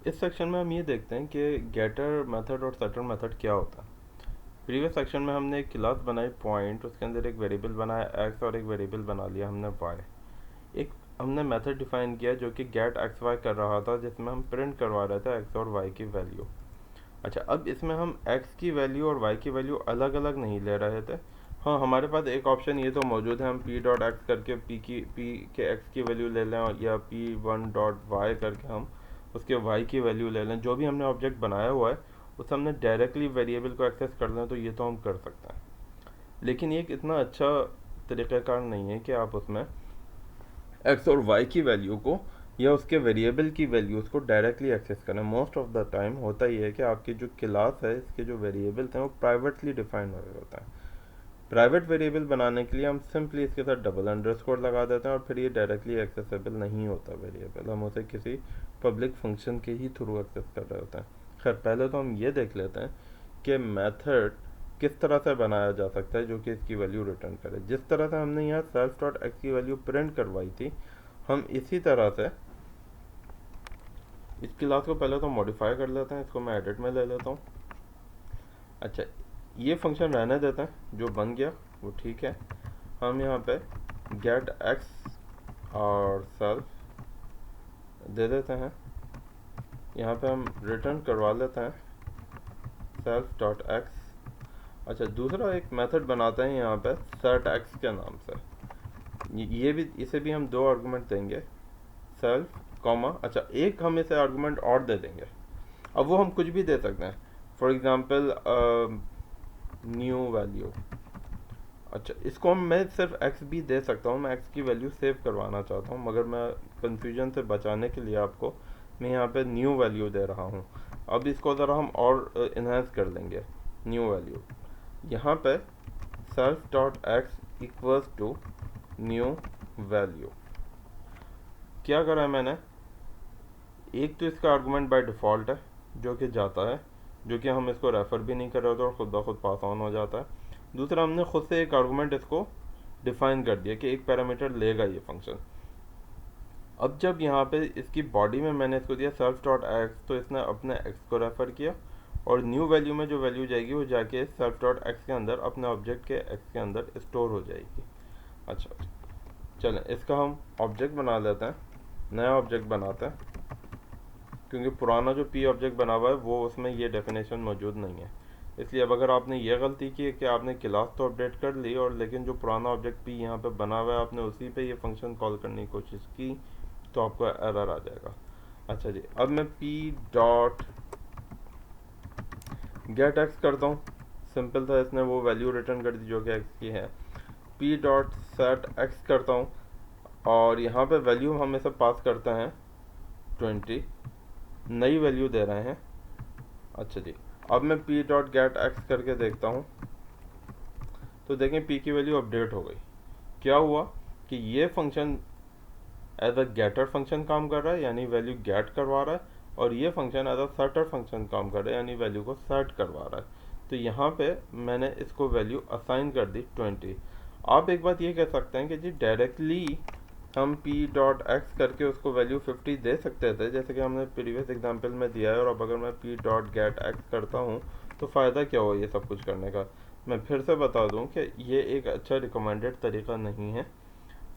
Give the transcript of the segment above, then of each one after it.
इस सेक्शन में हम ये देखते हैं कि गेटर मेथड और सेटर मेथड क्या होता है। प्रीवियस सेक्शन में हमने एक क्लास बनाई पॉइंट, उसके अंदर एक वेरिएबल बनाया एक्स और एक वेरिएबल बना लिया हमने वाई। एक हमने मेथड डिफाइन किया जो कि गेट एक्स वाई कर रहा था, जिसमें हम प्रिंट करवा रहे थे एक्स और वाई की वैल्यू। अच्छा, अब इसमें हम एक्स की वैल्यू और वाई की वैल्यू अलग अलग नहीं ले रहे थे। हाँ, हमारे पास एक ऑप्शन ये तो मौजूद है, हम पी डॉट एक्स करके पी के एक्स की वैल्यू ले लें, या पी वन डॉट वाई करके हम उसके वाई की वैल्यू ले लें। जो भी हमने ऑब्जेक्ट बनाया हुआ है उस हमने डायरेक्टली वेरिएबल को एक्सेस कर लें, तो ये तो हम कर सकते हैं। लेकिन ये एक इतना अच्छा तरीक़ाकार नहीं है कि आप उसमें एक्स और वाई की वैल्यू को या उसके वेरिएबल की वैल्यूज़ को डायरेक्टली एक्सेस करें। मोस्ट ऑफ द टाइम होता ही है कि आपकी जो क्लास है, इसके जो वेरिएबल्स हैं वो प्राइवेटली डिफाइंड हो रहे होता है। प्राइवेट वेरिएबल बनाने के लिए हम सिंपली इसके साथ डबल अंडरस्कोर लगा देते हैं और फिर ये डायरेक्टली एक्सेसिबल नहीं होता वेरिएबल, हम उसे किसी पब्लिक फंक्शन के ही थ्रू एक्सेस कर रहे होते हैं। खैर, पहले तो हम ये देख लेते हैं कि मेथड किस तरह से बनाया जा सकता है जो कि इसकी वैल्यू रिटर्न करे। जिस तरह से हमने यहाँ सेल्फ डॉट एक्स की वैल्यू प्रिंट करवाई थी, हम इसी तरह से इस क्लास को पहले तो मॉडिफाई कर लेते हैं। इसको मैं एडिट में ले लेता हूँ। अच्छा, ये फंक्शन रहने देते हैं, जो बन गया वो ठीक है। हम यहाँ पे गेट एक्स और सेल्फ दे देते हैं। यहाँ पे हम रिटर्न करवा लेते हैं सेल्फ डॉट एक्स। अच्छा, दूसरा एक मेथड बनाते हैं यहाँ पे सेट एक्स के नाम से। ये भी, इसे भी हम दो आर्गुमेंट देंगे, सेल्फ कॉमा। अच्छा, एक हम इसे आर्गुमेंट और दे देंगे। अब वो हम कुछ भी दे सकते हैं, फॉर एग्जांपल न्यू वैल्यू। अच्छा, इसको मैं सिर्फ एक्स भी दे सकता हूँ, मैं एक्स की वैल्यू सेव करवाना चाहता हूँ, मगर मैं कंफ्यूजन से बचाने के लिए आपको मैं यहाँ पे न्यू वैल्यू दे रहा हूँ। अब इसको ज़रा हम और इन्हेंस कर लेंगे। न्यू वैल्यू यहाँ पे self dot x equals to new value. क्या करा है मैंने, एक तो इसका आर्गुमेंट बाय डिफ़ॉल्ट है जो कि जाता है, जो कि हम इसको रेफ़र भी नहीं कर रहे होते और ख़ुद ब खुद पास ऑन हो जाता है। दूसरा, हमने खुद से एक आर्गुमेंट इसको डिफ़ाइन कर दिया कि एक पैरामीटर लेगा ये फंक्शन। अब जब यहाँ पे इसकी बॉडी में मैंने इसको दिया सेल्फ डॉट एक्स, तो इसने अपने एक्स को रेफ़र किया, और न्यू वैल्यू में जो वैल्यू जाएगी वो जाके सेल्फ डॉट एक्स के अंदर अपने ऑब्जेक्ट के एक्स के अंदर स्टोर हो जाएगी। अच्छा, चलें इसका हम ऑब्जेक्ट बना लेते हैं, नया ऑब्जेक्ट बनाते हैं, क्योंकि पुराना जो पी ऑब्जेक्ट बना हुआ है वो उसमें ये डेफिनेशन मौजूद नहीं है। इसलिए अब अगर आपने ये गलती की कि आपने क्लास तो अपडेट कर ली, और लेकिन जो पुराना ऑब्जेक्ट पी यहाँ पे बना हुआ है आपने उसी पे ये फंक्शन कॉल करने की कोशिश की, तो आपको एरर आ जाएगा। अच्छा जी, अब मैं पी डॉट गेट एक्स करता हूँ। सिंपल था, इसने वो वैल्यू रिटर्न कर दी जो कि एक्स की है। पी डॉट सेट एक्स करता हूँ, और यहाँ पे वैल्यू हम इसे पास करते हैं 20, नई वैल्यू दे रहे हैं। अच्छा जी, अब मैं पी डॉट गेट एक्स करके देखता हूँ, तो देखें पी की वैल्यू अपडेट हो गई। क्या हुआ कि ये function as a getter function काम कर रहा है, यानी वैल्यू गेट करवा रहा है, और ये function as a setter function काम कर रहा है, यानी वैल्यू को सेट करवा रहा है। तो यहाँ पे मैंने इसको वैल्यू असाइन कर दी 20। आप एक बात ये कह सकते हैं कि जी डायरेक्टली हम पी डॉट एक्स करके उसको वैल्यू 50 दे सकते थे, जैसे कि हमने प्रीवियस एग्जांपल में दिया है। और अब अगर मैं पी डॉट गेट एक्स करता हूँ तो फ़ायदा क्या हुआ ये सब कुछ करने का। मैं फिर से बता दूँ कि ये एक अच्छा रिकमेंडेड तरीका नहीं है।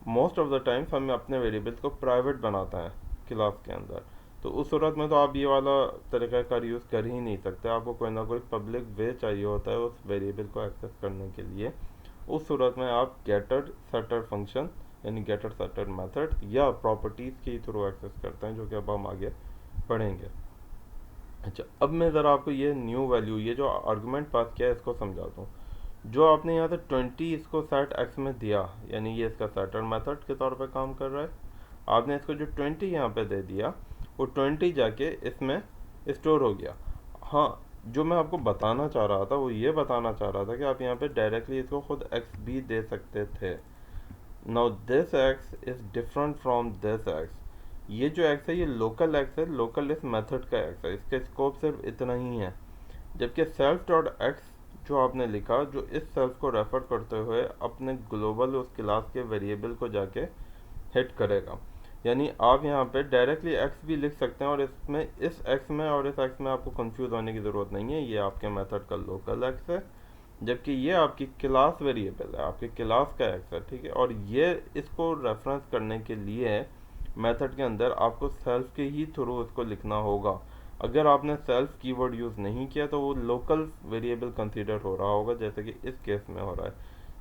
मोस्ट ऑफ द टाइम्स हम अपने वेरिएबल्स को प्राइवेट बनाते हैं क्लास के अंदर, तो उस सूरत में तो आप ये वाला तरीक़ाकार यूज़ कर ही नहीं सकते। आपको कोई ना कोई पब्लिक वे चाहिए होता है उस वेरिएबल को एक्सेस करने के लिए। उस सूरत में आप गेटर सेटर फंक्शन यानी गेटर सेटर मेथड या प्रॉपर्टीज़ के थ्रू एक्सेस करते हैं, जो कि अब हम आगे पढ़ेंगे। अच्छा, अब मैं ज़रा आपको ये न्यू वैल्यू, ये जो आर्गुमेंट पास किया है, इसको समझाता हूँ। जो आपने यहाँ से 20 इसको सेट एक्स में दिया, यानी ये इसका सेटर मेथड के तौर पे काम कर रहा है। आपने इसको जो 20 यहाँ पे दे दिया, वो 20 जाके इसमें स्टोर हो गया। हाँ, जो मैं आपको बताना चाह रहा था वो ये बताना चाह रहा था कि आप यहाँ पे डायरेक्टली इसको खुद एक्स भी दे सकते थे। Now this x is different from this x. ये जो एक्स है ये लोकल एक्स है, लोकल इस मेथड का एक्स है, इसका स्कोप सिर्फ इतना ही है। जबकि सेल्फ डॉट एक्स जो आपने लिखा, जो इस सेल्फ को रेफ़र करते हुए अपने ग्लोबल उस क्लास के वेरिएबल को जाके हिट करेगा। यानी आप यहाँ पे डायरेक्टली x भी लिख सकते हैं और इसमें इस x में और इस x में आपको कंफ्यूज होने की ज़रूरत नहीं है। ये आपके मेथड का लोकल x है, जबकि ये आपकी क्लास वेरिएबल है, आपके क्लास का x है, ठीक है। और ये इसको रेफरेंस करने के लिए मेथड के अंदर आपको सेल्फ के ही थ्रू उसको लिखना होगा। अगर आपने सेल्फ कीवर्ड यूज़ नहीं किया तो वो लोकल वेरिएबल कंसीडर हो रहा होगा, जैसे कि इस केस में हो रहा है।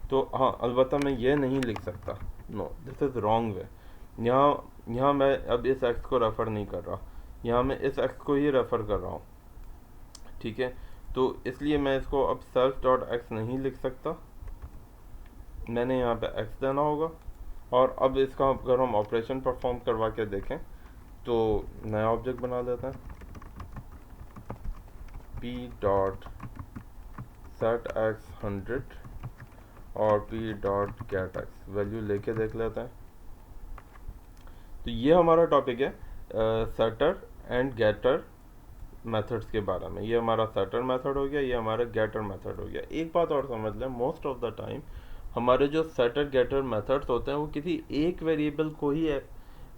तो हाँ, अलबत्ता मैं ये नहीं लिख सकता, no this is wrong way. यहाँ मैं अब इस एक्स को रेफ़र नहीं कर रहा, यहाँ मैं इस एक्स को ही रेफ़र कर रहा हूँ, ठीक है। तो इसलिए मैं इसको अब सेल्फ डॉट एक्स नहीं लिख सकता, मैंने यहाँ पे एक्स देना होगा। और अब इसका अगर हम ऑपरेशन परफॉर्म करवा के देखें तो नया ऑब्जेक्ट बना लेते हैं, p डॉट सेट एक्स 100 और p dot get x value लेके देख लेते हैं। तो ये हमारा टॉपिक है सेटर एंड गेटर मेथड्स के बारे में। ये हमारा सेटर मेथड हो गया, ये हमारा गेटर मेथड हो गया। एक बात और समझ लें, मोस्ट ऑफ द टाइम हमारे जो सेटर गेटर मेथड्स होते हैं वो किसी एक वेरिएबल को ही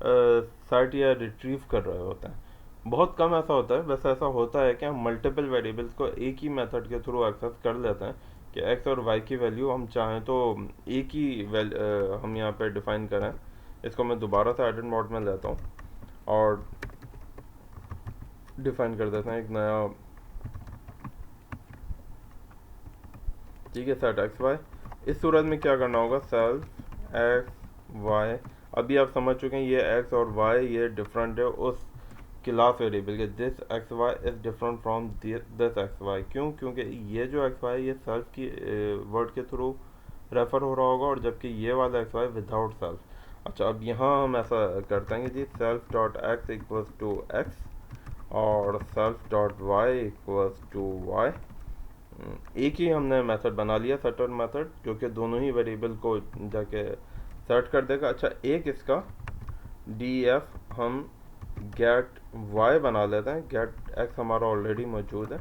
सेट या रिट्रीव कर रहे होते हैं। बहुत कम ऐसा होता है, वैसे ऐसा होता है कि हम मल्टीपल वेरिएबल्स को एक ही मेथड के थ्रू एक्सेस कर लेते हैं कि एक्स और वाई की वैल्यू हम चाहें तो एक ही हम यहाँ पे डिफाइन करें। इसको मैं दोबारा से एडिट मोड में लेता हूँ और डिफाइन कर देते हैं एक नया, ठीक है, सेट एक्स वाई। इस सूरत में क्या करना होगा, सेल्फ एक्स वाई। अभी आप समझ चुके हैं ये एक्स और वाई ये डिफरेंट है उस क्लास वेरिएबल के। This x y is different from this x y. क्यों? क्योंकि ये जो एक्स वाई ये सेल्फ की वर्ड के थ्रू रेफर हो रहा होगा, और जबकि ये वाला एक्स वाई विदाउट सेल्फ। अच्छा, अब यहाँ हम ऐसा करते हैं कि जी self dot x equals to x और self dot y equals to y. एक ही हमने मेथड बना लिया, सेटर मेथड, जो कि दोनों ही वेरिएबल को जाके सेट कर देगा। अच्छा, एक इसका df हम गेट y बना लेते हैं। गेट x हमारा ऑलरेडी मौजूद है,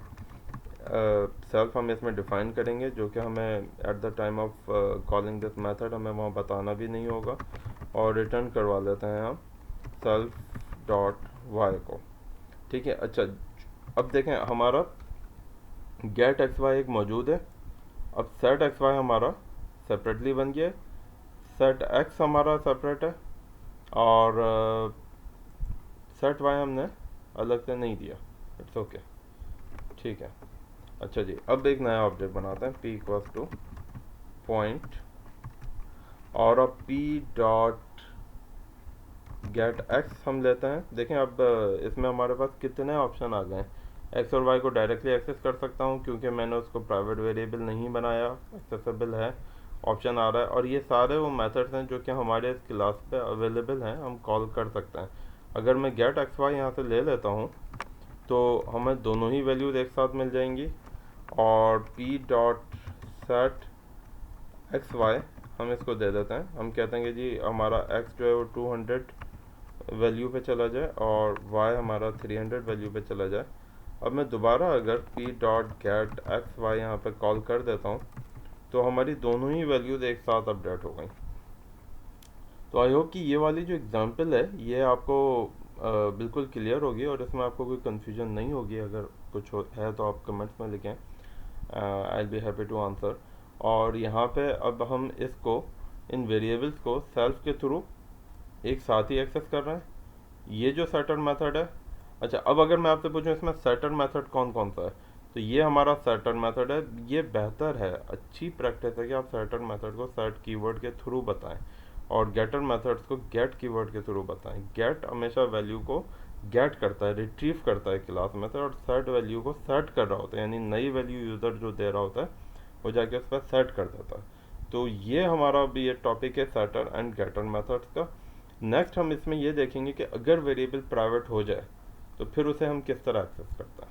सेल्फ हम इसमें डिफाइन करेंगे, जो कि हमें at the time of calling this method हमें वहाँ बताना भी नहीं होगा। और रिटर्न करवा लेते हैं हम सेल्फ डॉट y को, ठीक है। अच्छा, अब देखें हमारा गेट एक्स वाई एक मौजूद है। अब सेट एक्स वाई हमारा सेपरेटली बन गया, सेट एक्स हमारा सेपरेट है और सेट वाई हमने अलग से नहीं दिया, इट्स ओके, ठीक है। अच्छा जी, अब एक नया ऑब्जेक्ट बनाते हैं, p इक्वल्स टू पॉइंट और अब p डॉट गेट एक्स हम लेते हैं। देखें अब इसमें हमारे पास कितने ऑप्शन आ गए। एक्स और वाई को डायरेक्टली एक्सेस कर सकता हूँ क्योंकि मैंने उसको प्राइवेट वेरिएबल नहीं बनाया, एक्सेसिबल है, ऑप्शन आ रहा है। और ये सारे वो मेथड्स हैं जो कि हमारे इस क्लास पे अवेलेबल हैं, हम कॉल कर सकते हैं। अगर मैं गेट एक्स वाई यहाँ से ले लेता हूँ तो हमें दोनों ही वैल्यूज एक साथ मिल जाएंगी। और p dot set x y हम इसको दे देते हैं। हम कहते हैं कि जी हमारा x जो है वो 200 वैल्यू पे चला जाए और y हमारा 300 वैल्यू पे चला जाए। अब मैं दोबारा अगर p dot get x y यहाँ पे कॉल कर देता हूँ तो हमारी दोनों ही वैल्यूज एक साथ अपडेट हो गई। तो आई होप कि ये वाली जो एग्जांपल है ये आपको बिल्कुल क्लियर होगी और इसमें आपको कोई कन्फ्यूजन नहीं होगी। अगर कुछ है तो आप कमेंट्स में लिखें, I will be happy to answer. और यहाँ पे अब हम इसको, इन वेरिएबल्स को सेल्फ के थ्रू एक साथ ही एक्सेस कर रहे हैं। ये जो सेटर मेथड है, अच्छा अब अगर मैं आपसे पूछूं इसमें सेटर मेथड कौन कौन सा है, तो ये हमारा सेटर मेथड है। ये बेहतर है, अच्छी प्रैक्टिस है कि आप सेटर मेथड को सेट कीवर्ड के थ्रू बताएं और गेटर मेथड्स को गेट कीवर्ड के थ्रू बताएं। गेट हमेशा वैल्यू को गेट करता है, रिट्रीव करता है क्लास में से, और सेट वैल्यू को सेट कर रहा होता है, यानी नई वैल्यू यूज़र जो दे रहा होता है वो जाके उस पर सेट कर देता है। तो ये हमारा भी ये टॉपिक है सेटर एंड गेटर मेथड्स का। नेक्स्ट हम इसमें ये देखेंगे कि अगर वेरिएबल प्राइवेट हो जाए तो फिर उसे हम किस तरह एक्सेस करते हैं।